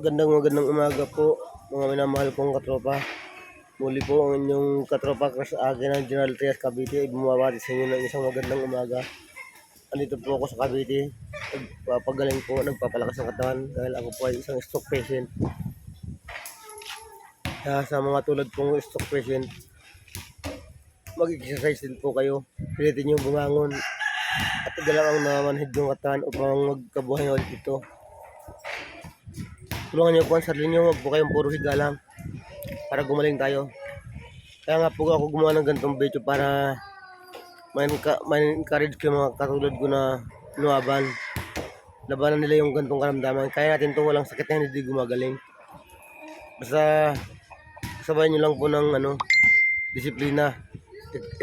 Magandang umaga po, mga minamahal kong katropa. Muli po ang inyong katropa crush sa akin ng General Trias Cavite ay bumabati sa inyo ng isang magandang umaga. Andito po ako sa Cavite, nagpapagaling po, nagpapalakas ng katawan dahil ako po ay isang stroke patient. Kaya sa mga tulad pong stroke patient, mag-exercise din po kayo. Pilitin nyo bumangon at igalang ang namanhid yung katawan upang magkabuhay ulit ito. Tulungan niyo po ang sarili niyo, huwag po kayong puro higa lang para gumaling tayo. Kaya nga po ako gumawa ng ganitong video para ma-encourage ko yung mga katulad ko na lumaban. Labanan nila yung ganitong karamdaman. Kaya natin itong walang sakit na hindi gumagaling. Basta sabayan nyo lang po ng disiplina,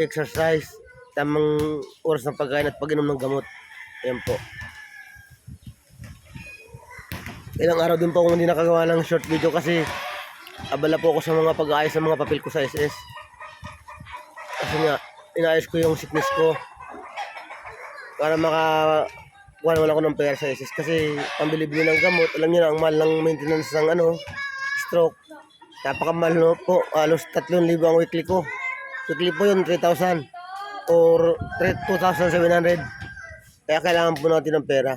exercise, tamang oras ng pagkain at pag-inom ng gamot. Ayan po. Ilang araw din po akong hindi nakagawa ng short video kasi abala po ako sa mga pag-aayos ng mga papel ko sa SS. Kasi nga, inaayos ko yung sickness ko para makakuha naman ako ng pera sa SS. Kasi pambili-bili ng gamot, alam niyo na ang mahal ng maintenance ng stroke. Napakamahal no po, halos 3,000 ang weekly ko. Weekly po yun, 3,000 or 2,700. Kaya kailangan po natin ng pera.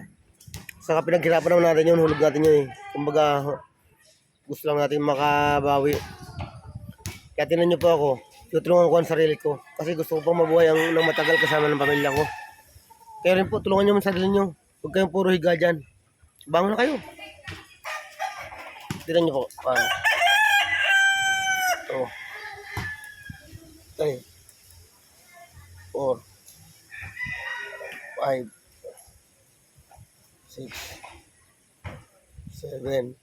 Saka pinaghirapan naman natin yun, hulog natin yun eh. Kumbaga, gusto lang natin makabawi. Kaya tinan nyo po ako, tutulungan ko ang sarili ko. Kasi gusto ko pang mabuhay ng matagal kasama ng pamilya ko. Kaya rin po, tulungan nyo ang sarili nyo. Huwag kayong puro higa dyan. Bangon na kayo. Tinan nyo po. Ito. 3, 4, 5, 6, 7, 8,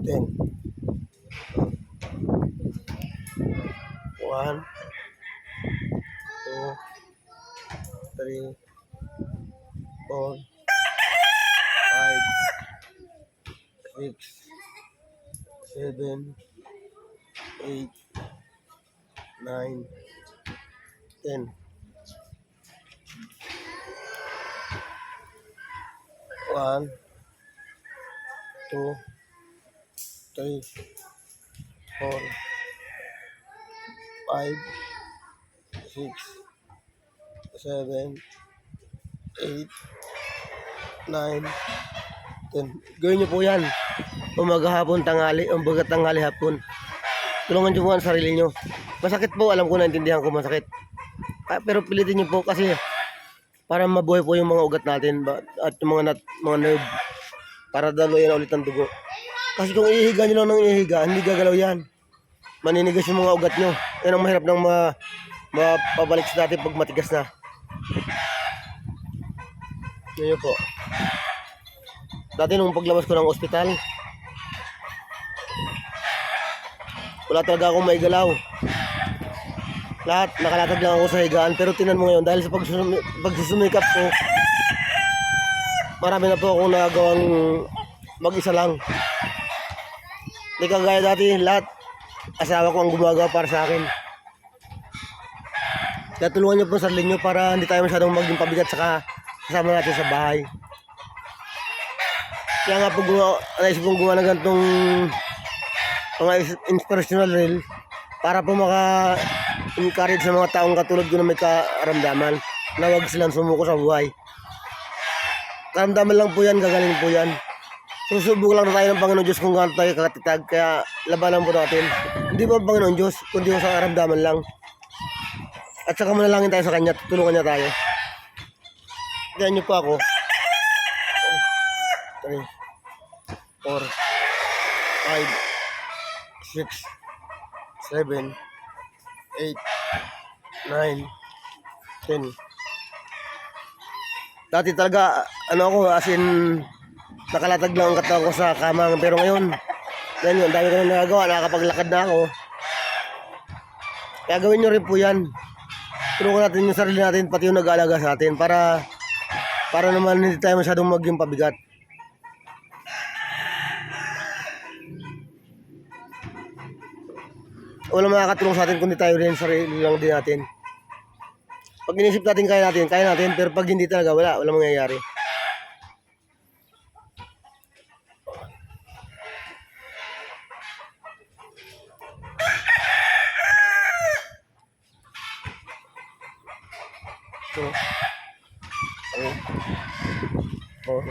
10. 1, 2, 3, 4, 5, 6, 7, 8, 9, 10. 1, 2, 3, 4, 5, 6, 7, 8, 9, 10. Gawin niyo po yan. Umaga, hapon, tanghali, umbaga, tanghali, hapon. Tulungan niyo po ang sarili niyo. Masakit po, alam ko, naintindihan ko masakit. Pero pilitin niyo po kasi para mabuhay po yung mga ugat natin at yung mga nerve para daluyan ulit ang dugo. Kasi kung ihiga nyo lang ng ihiga, hindi gagalaw yan. Maninigas yung mga ugat nyo. Yan ang mahirap ng mapabalik sa dati pag matigas na. Yun po. Dati nung paglabas ko ng ospital, wala talaga akong maigalaw. Lahat, nakalatag lang ako sa higaan. Pero tinan mo ngayon, dahil sa pagsusumikap ko, marami na po akong nagawang mag-isa lang. Hindi kagaya dati, lahat, asawa ko ang gumagawa para sa akin. Kaya tulungan niyo po sa sarili niyo para hindi tayo masyadong maging pabigat saka kasama natin sa bahay. Kaya nga po naisip kong gumawa ng ganitong mga inspirational reel para po maka-encourage sa mga taong katulad ko na may karamdaman na huwag silang sumuko sa buhay. Karamdaman lang po yan, gagaling po yan. Susubok lang na tayo ng Panginoon Diyos kung gaano tayo kakatitag, kaya labanan po natin. Hindi po ang Panginoon Diyos, kundi sa karamdaman lang. At saka manalangin tayo sa Kanya, tutulungan niya tayo. Kaya niyo po ako. 3, 4, 5, 6, 7, 8, 9, 10. Dati talaga, as in, nakalatag lang ang katawan ko sa kama. Pero ngayon, ang dami ko na nagagawa, nakakapaglakad na ako. Kaya gawin nyo rin po yan. Tulungan natin yung sarili natin, pati yung nag-aalaga sa atin, para naman hindi tayo masyadong maging pabigat. Walang makakatulong sa atin kundi tayo rin, sarili lang din natin. Pag inisip natin, kaya natin, pero pag hindi talaga, wala mangyayari. So, 4,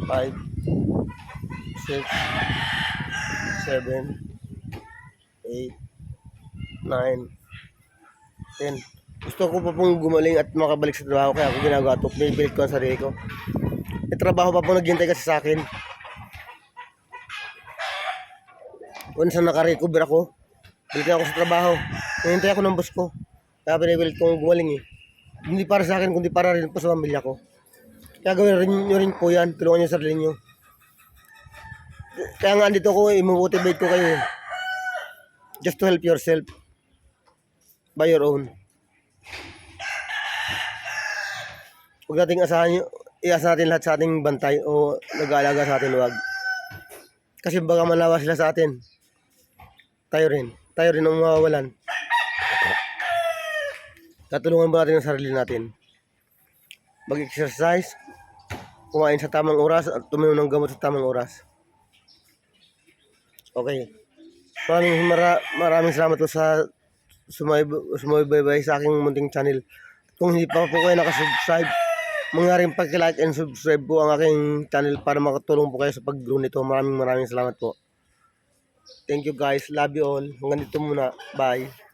5, 6, 7, 8, 9, 10. Gusto ko pa pong gumaling at makabalik sa trabaho, kaya ako ginagawa ito. Pinipilit ko ang sarili ko. May trabaho pa pong naghihintay kasi sa akin. Once na nakarecover ako, balik na ako sa trabaho. Hinihintay ako ng boss ko. Kaya pinipilit kong gumaling eh. Hindi para sa akin, kundi para rin po sa pamilya ko. Kaya gawin rin nyo rin po yan. Tulungan nyo sa sarili nyo. Kaya nga andito ko, i-motivate ko kayo. Just to help yourself. By your own. Huwag nating iasa natin lahat sa ating bantay o nag-aalaga sa atin, huwag. Kasi baka malawa sila sa atin. Tayo rin ang mawawalan. Katulungan ba natin ang sarili natin? Mag-exercise, kumain sa tamang oras at tuminom ng gamot sa tamang oras. Okay. Maraming salamat po sa sumubaybay sa aking munting channel. Kung hindi pa po kayo nakasubscribe, mangyaring pag-like and subscribe po ang aking channel para makatulong po kayo sa pag-grow nito. Maraming salamat po. Thank you guys. Love you all. Hanggang dito muna. Bye.